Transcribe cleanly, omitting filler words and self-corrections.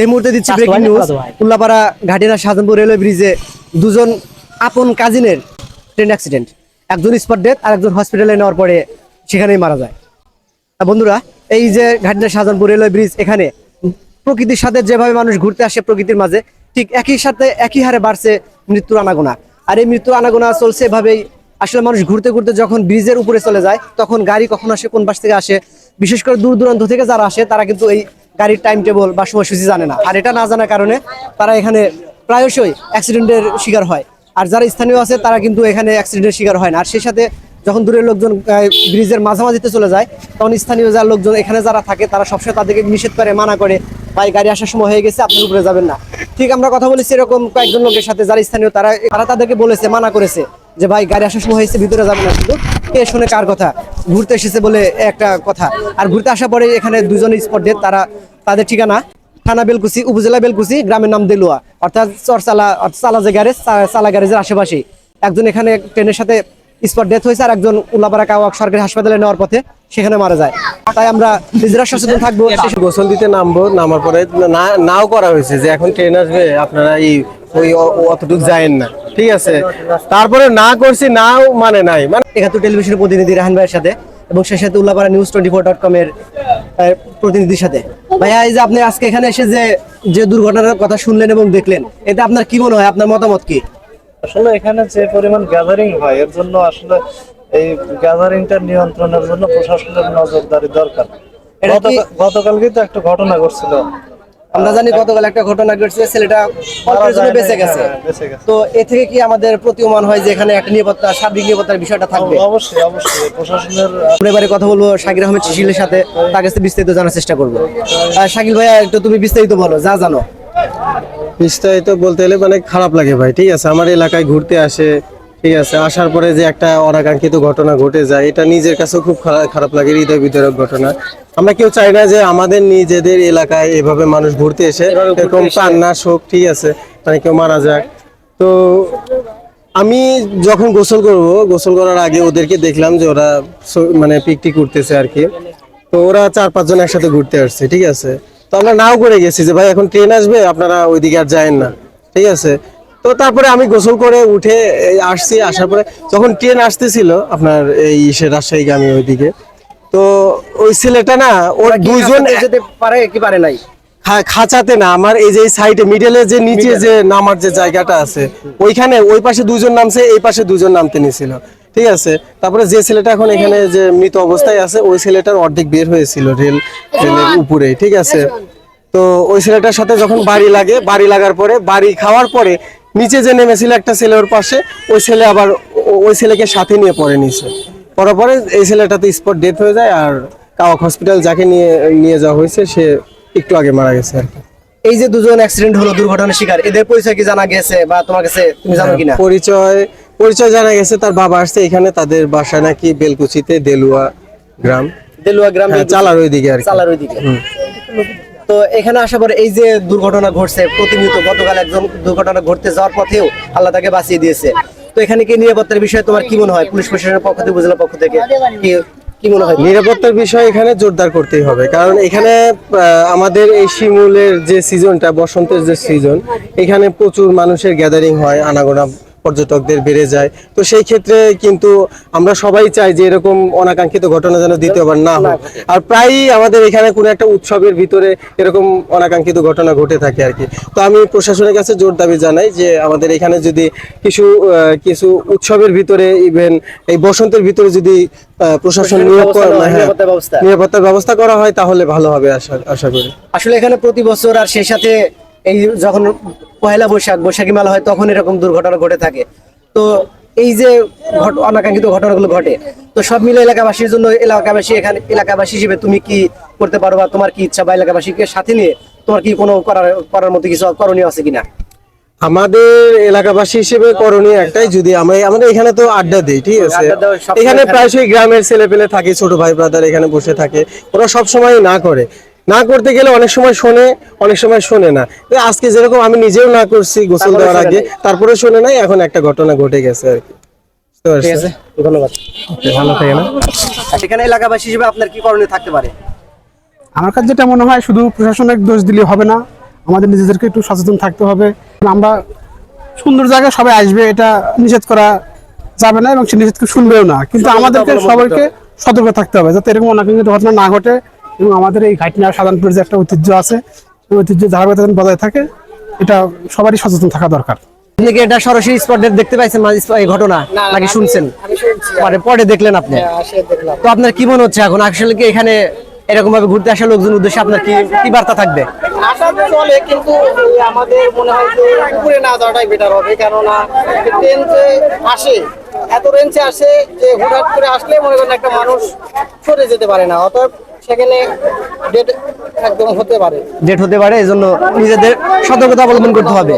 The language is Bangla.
এই মুহূর্তে দিচ্ছি breaking news. Ullapara Ghatina Shahjahanpur railway ব্রিজে দুজন আপন কাজিনের ট্রেন অ্যাক্সিডেন্ট, একজন স্পট ডেথ আর একজন হসপিটালে নেওয়ার পরে সেখানেই মারা যায়। বন্ধুরা, এই যে ঘাটিনা শাহজাহানপুর রেলওয়ে ব্রিজ, এখানে প্রকৃতির সাথে যেভাবে মানুষ ঘুরতে আসে প্রকৃতির মাঝে, ঠিক একই হারে বাড়ছে মৃত্যুর আনাগোনা। আর এই মৃত্যুর আনাগোনা চলছে এভাবেই। আসলে মানুষ ঘুরতে ঘুরতে যখন ব্রিজের উপরে চলে যায়, তখন গাড়ি কখন আসে, কোন পাশ থেকে আসে, বিশেষ করে দূর দূরান্ত থেকে যারা আসে তারা কিন্তু এই গাড়ির টাইম টেবল বা সময়সূচি জানে না। আর এটা না জানার কারণে তারা এখানে প্রায়শই অ্যাক্সিডেন্টের শিকার হয়। আর যারা স্থানীয় আছে তারা কিন্তু এখানে অ্যাক্সিডেন্টের শিকার হয় না। আর সেই সাথে যখন দূরের লোকজন ব্রিজের মাঝামাঝিতে চলে যায়, তখন স্থানীয় যারা লোকজন এখানে যারা থাকে তারা সবসময় তাদেরকে নিষেধ করে, মানা করে, ভাই গাড়ি আসার সময় হয়ে গেছে, আপনার উপরে যাবেন না। ঠিক আমরা কথা বলেছি এরকম কয়েকজন লোকের সাথে যারা স্থানীয়, তারা তাদেরকে বলেছে, মানা করেছে যে ভাই গাড়ি আসার সময় হয়েছে, ভিতরে যাবেন না। কিন্তু কে শোনে কার কথা? ঘুরতে এসেছে বলে একটা কথা। আর ঘুরতে আসার পরে এখানে দুজন স্পট ডেথ। তাদের ঠিকানা থানা বেলকুচি, উপজেলা বেলকুচি, গ্রামের নাম দেলুয়া, অর্থাৎ চরচালা, চালা যে গ্যারেজ, চালা গ্যারেজের আশেপাশেই। একজন এখানে ট্রেনের সাথে স্পট ডেথ হয়েছে, আর একজন উল্লাপাড়া কাওয়াক সরকারি হাসপাতালে নেওয়ার পথে সেখানে মারা যায়। তাই আমরা নিজেরা সচেতন থাকবো। গোসল দিতে নামার পরে নাও করা হয়েছে যে এখন ট্রেন আসবে, আপনারা ওই অতটুকু যায়েন না, ঠিক আছে। তারপরে না করছি, নাও মানে নাই। মানে 71 টেলিভিশনের প্রতিনিধি রাহান ভাইয়ের সাথে এবং সেই সাথে উল্লাপাড়া news24.com এর প্রতিনিধির সাথে। ভাইয়া, এই যে আপনি আজকে এখানে এসে যে দুর্ঘটনার কথা শুনলেন এবং দেখলেন, এটা আপনার কি মনে হয়? আপনার মতামত কি? আসলে এখানে যে পরিমাণ গ্যাদারিং হয়, এর জন্য আসলে এই গ্যাদারিংটা নিয়ন্ত্রণের জন্য প্রশাসনের নজরদারি দরকার। গতকালকে তো একটা ঘটনা ঘটছিল, আমরা জানি গতকাল একটা ঘটনা ঘটছে, ছেলেটা অল্পের জন্য বেঁচে গেছে। তো এ থেকে কি আমাদের প্রতীয়মান হয় যে এখানে একটা নিরাপত্তা, সার্বিক নিরাপত্তার বিষয়টা থাকবে? অবশ্যই অবশ্যই প্রশাসনের। এবারে কথা বলবো শাকির আহমেদ শিশিলের সাথে, তার কাছে বিস্তারিত জানার চেষ্টা করবো। শাকিল ভাইয়া, একটু তুমি বিস্তারিত বলো, যা জানো। বিস্তারিত বলতে গেলে মানে খারাপ লাগে ভাই, ঠিক আছে। আমার এলাকায় ঘুরতে আসে, ঠিক আছে, আসার পরে যে একটা অনাকাঙ্ক্ষিত ঘটনা ঘটে যায়, এটা নিজের কাছেও খুব খারাপ লাগে, হৃদয় বিদারক ঘটনা। আমরা কেউ চাই না যে আমাদের নিজেদের এলাকায় এভাবে মানুষ ঘুরতে এসে এরকম কান্না শোক, ঠিক আছে, মানে কেউ মারা যায়। তো আমি যখন গোসল করার আগে ওদেরকে দেখলাম যে ওরা মানে পিকনিক করতেছে আর কি। তো ওরা 4-5 জন একসাথে ঘুরতে আসছে, ঠিক আছে। তো আমরা নাও করে গেছি যে ভাই এখন ট্রেন আসবে, আপনারা ওইদিকে আর যায়েন না, ঠিক আছে। তো তারপরে আমি গোসল করে উঠে আসছি, আসার পরে যখন ট্রেন আসতেছিল আপনার এই রাজশাহীগামী ওইদিকে, তো ওই ছেলেটা না, ওর দুইজন যেতে পারে কি পারে নাই? খাঁচাতে না, আমার এই যে সাইডে মিডলে যে নিচে যে নামার যে জায়গাটা আছে, ওইখানে ওই পাশে দুইজন নামছে, এই পাশে দুইজন নামতে নিছিল, ঠিক আছে। তারপরে যে ছেলেটা এখন এখানে যে মৃত অবস্থায় আছে, ওই ছেলেটার অর্ধেক বের হয়েছিল রেলের উপরে, ঠিক আছে। তো ওই ছেলেটার সাথে যখন বাড়ি লাগার পরে, বাড়ি খাওয়ার পরে নিচে যে নেমেছিল একটা ছেলে ওর পাশে, ওই ছেলে আবার ওই ছেলেকে সাথে নিয়ে পড়ার পরে এই ছেলেটা তো স্পট ডেথ হয়ে যায়। আর কাওয়াক হসপিটাল যাকে নিয়ে যাওয়া হয়েছে, সে একটু আগে মারা গেছে আর কি। এই যে দুজন অ্যাক্সিডেন্ট হলো, দুর্ঘটনার শিকার, এদের পরিচয় কি জানা গেছে বা তোমার কাছে তুমি জানো কিনা? পরিচয় জানা গেছে। তার বাবা আসছে এখানে, তাদের বাসা নাকি বেলকুচিতে, দেলুয়া গ্রাম, চালার ওইদিকে আর কি। চালার ওইদিকে। তো এখানে আসার পরে এই যে দুর্ঘটনা ঘটছে প্রতিনিয়ত, গতকাল একজন দুর্ঘটনা ঘটতে যাওয়ার পথেও আল্লাহ তাকে বাঁচিয়ে দিয়েছে। তো এখানে কি নিরাপত্তার বিষয়ে তোমার কি মনে হয়? পুলিশ প্রশাসনের পক্ষ থেকে, উপজেলার পক্ষ থেকে কি মনে হয়? নিরাপত্তার বিষয় এখানে জোরদার করতেই হবে, কারণ এখানে আমাদের এই শিমুলের যে সিজনটা, বসন্তের যে সিজন, এখানে প্রচুর মানুষের গ্যাদারিং হয়, আনাগোনা পর্যটকদের বেড়ে যায়। তো সেই ক্ষেত্রে কিন্তু আমরা সবাই চাই যে এরকম অনাকাঙ্ক্ষিত ঘটনা যেন দ্বিতীয়বার না হয়। আর প্রায়ই আমাদের এখানে কোনো একটা উৎসবের ভিতরে এরকম অনাকাঙ্ক্ষিত ঘটনা ঘটে থাকে আর কি। তো আমি প্রশাসনের কাছে জোর দাবি জানাই যে আমাদের এখানে যদি কিছু উৎসবের ভিতরে, ইভেন এই বসন্তের ভিতরে যদি প্রশাসন নিরাপত্তার ব্যবস্থা করা হয়, তাহলে ভালো হবে আশা করি। আসলে এখানে প্রতি বছর, আর সেই সাথে এই যখন পয়লা বৈশাখী মেলা হয়, তখন এরকম দুর্ঘটনা ঘটে থাকে। তো এই যে অনাকাঙ্ক্ষিত ঘটনাগুলো ঘটে, তো সব মিলে এলাকাবাসীর জন্য, এলাকাবাসী হিসেবে তুমি কি করতে পারো বা তোমার কি ইচ্ছা, বা এলাকাবাসীকে সাথে নিয়ে তোমার কি কোনো করার মতো কিছু করণীয় আছে কিনা? আমাদের এলাকাবাসী হিসেবে করণীয় একটাই, যদি আমাদের এখানে তো আড্ডা দেই, ঠিক আছে। এখানে প্রায়শই গ্রামের ছেলে পেলে থাকে, ছোট ভাই ব্রাদার এখানে বসে থাকে। ওরা সব সময় না করতে গেলে অনেক সময় শোনে, অনেক সময় শোনে না। আজকে যেরকম আমি নিজেও না করছি গোসল দেওয়ার আগে, তারপরে শোনে নাই, এখন একটা ঘটনা ঘটে গেছে আর কি। ঠিক আছে, ধন্যবাদ। ভালো থাকে না। এখানে এলাকাবাসী হিসেবে আপনার কি করণীয় থাকতে পারে? আমার কাছে যেটা মনে হয়, শুধু প্রশাসনের দোষ দিলে হবে না, আমাদের নিজেদেরকে একটু সচেতন থাকতে হবে। আমরা সুন্দর জায়গায় সবাই আসবে, এটা নিষেধ করা যাবে না এবং সে নিষেধকে শুনবেও না, কিন্তু আমাদেরকে সবাইকে সতর্ক থাকতে হবে যাতে এরকম অনাকাঙ্ক্ষিত ঘটনা না ঘটে এবং আমাদের এই ঘাটনা সাধারণপুরের যে একটা ঐতিহ্য আছে এই ঐতিহ্য ধারাবাহিকতা বজায় থাকে, এটা সবারই সচেতন থাকা দরকার। আপনি কি এটা সরাসরি স্পট ডেট দেখতে পাইছেন এই ঘটনা নাকি শুনছেন? পরে দেখলেন আপনি? তো আপনার কি মনে হচ্ছে এখন আসলে কি এখানে এরকম ভাবে ঘুরতে আসা লোকজন উদ্দেশ্যে আপনার কি কি বার্তা থাকবে? আসা চলে, কিন্তু আমাদের মনে হয় যে উপরে না যাওয়াটাই বেটার হবে, কেননা ট্রেন যে আসে এত রেঞ্জে আসে যে হুটহাট করে আসলে মনে করেন একটা মানুষ সরে যেতে পারে না, অতএব সেখানে ডেট একদম হতে পারে। ডেট হতে পারে, এজন্য নিজেদের সতর্কতা অবলম্বন করতে হবে।